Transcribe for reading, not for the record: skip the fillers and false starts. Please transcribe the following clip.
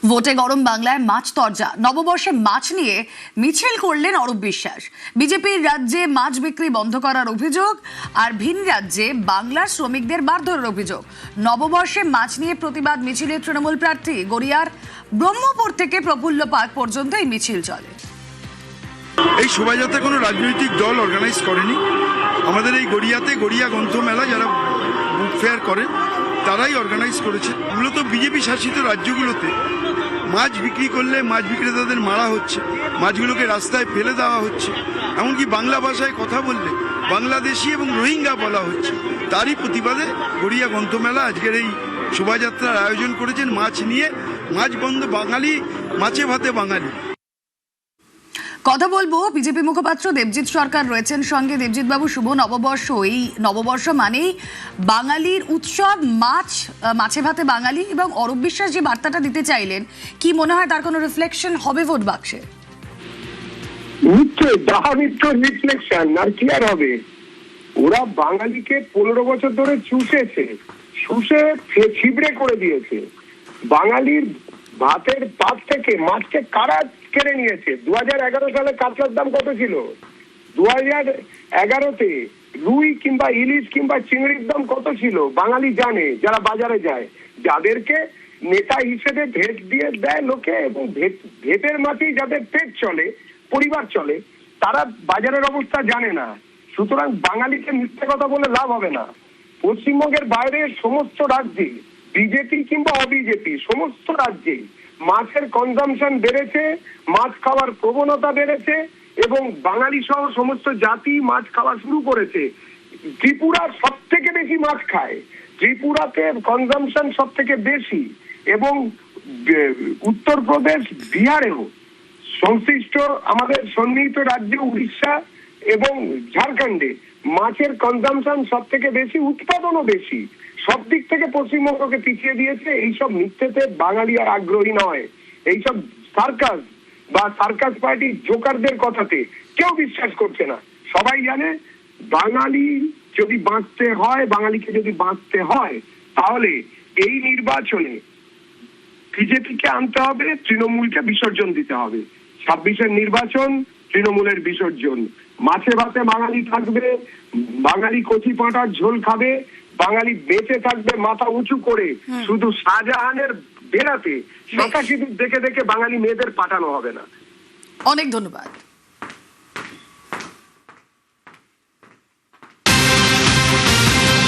ভোটে গরম বাংলায় মাছ তরজা। নববর্ষে মাছ নিয়ে মিছিল করলেন অরূপ বিশ্বাস। বিজেপির রাজ্যে মাছ বিক্রি বন্ধ করার অভিযোগ আর ভিন রাজ্যে বাংলার শ্রমিকদের মারধরের অভিযোগ। নববর্ষে মাছ নিয়ে প্রতিবাদ মিছিলে তৃণমূল প্রার্থী গড়িয়ার ব্রহ্মপুর থেকে প্রফুল্ল পার্ক পর্যন্ত এই মিছিল চলে। এই শোভাযাত্রা কোনো রাজনৈতিক দল অর্গানাইজ করেনি। আমাদের এই গড়িয়াতে গড়িয়া গ্রন্থমেলা যারা বুক ফেয়ার করেন তারাই অর্গানাইজ করেছে। মূলত বিজেপি শাসিত রাজ্যগুলোতে মাছ বিক্রি করলে মাছ বিক্রেতাদের মারা হচ্ছে, মাছগুলোকে রাস্তায় ফেলে দেওয়া হচ্ছে, এমনকি বাংলা ভাষায় কথা বললে বাংলাদেশি এবং রোহিঙ্গা বলা হচ্ছে। তারই প্রতিবাদে গড়িয়া গ্রন্থমেলা আজকের এই শোভাযাত্রার আয়োজন করেছেন। মাছ নিয়ে, মাছ বন্ধ বাঙালি, মাছে ভাতে বাঙালি। কথা বলবো বিজেপি মুখপাত্র দেবজিৎ সরকার রয়েছেন সঙ্গে। দেবজিৎ বাবু, শুভ নববর্ষ। এই নববর্ষ মানেই বাঙালির উৎসব, মাছ, মাছে ভাতে বাঙালি, এবং অরূপ বিশ্বাস যে বার্তাটা দিতে চাইলেন, কি মনে হয় তার কোনো রিফ্লেকশন হবে ভোট বাক্সে? নিশ্চয় রিফ্লেকশন, আর কি আর হবে। ওরা বাঙালিকে 15 বছর ধরে চুষে ছিবড়ে করে দিয়েছে। বাঙালির ভাতের পাত থেকে মাছকে কারা কেড়ে নিয়েছে। 2011 সালে কাতলার দাম কত ছিল? 2011-তে রুই কিংবা ইলিশ কিংবা চিংড়ির দাম কত ছিল বাঙালি জানে, যারা বাজারে যায়। যাদেরকে নেতা হিসেবে ভেট দিয়ে দেয় লোকে, এবং ভেটের মাঝেই যাদের পেট চলে, পরিবার চলে, তারা বাজারের অবস্থা জানে না। সুতরাং বাঙালিকে মিথ্যে কথা বলে লাভ হবে না। পশ্চিমবঙ্গের বাইরে সমস্ত রাজ্যে, বিজেপি কিংবা অবিজেপি, সমস্ত রাজ্যে মাছের কনজামশন বেড়েছে, মাছ খাওয়ার প্রবণতা বেড়েছে, এবং বাঙালি সহ সমস্ত জাতি মাছ খাওয়া শুরু করেছে। ত্রিপুরা সব থেকে বেশি মাছ খায়, ত্রিপুরাতে কনজামশন সব থেকে বেশি, এবং উত্তরপ্রদেশ, বিহারেও, সংশ্লিষ্ট আমাদের সন্নিহিত রাজ্য উড়িষ্যা এবং ঝাড়খণ্ডে মাছের কনজামশন সব থেকে বেশি, উৎপাদনও বেশি। সব দিক থেকে পশ্চিমবঙ্গকে পিছিয়ে দিয়েছে। এইসব মিথ্যেতে বাঙালি আর আগ্রহী নয়। এইসব সার্কাস বা সার্কাস পার্টি জোকারদের কথাতে কেউ বিশ্বাস করছে না। সবাই জানে বাঙালি যদি বাঁচতে হয়, বাঙালিকে যদি বাঁচতে হয়, তাহলে এই নির্বাচনে বিজেপিকে আনতে হবে, তৃণমূলকে বিসর্জন দিতে হবে। 26-এর নির্বাচন, তৃণমূলের বিসর্জন। মাছে ভাতে বাঙালি থাকবে, বাঙালি কচি পাঁটার ঝোল খাবে, বাঙালি বেঁচে থাকবে মাথা উঁচু করে। শুধু শাহজাহানের বেড়াতে 87 দেখে দেখে বাঙালি মেয়েদের পাঠানো হবে না। অনেক ধন্যবাদ।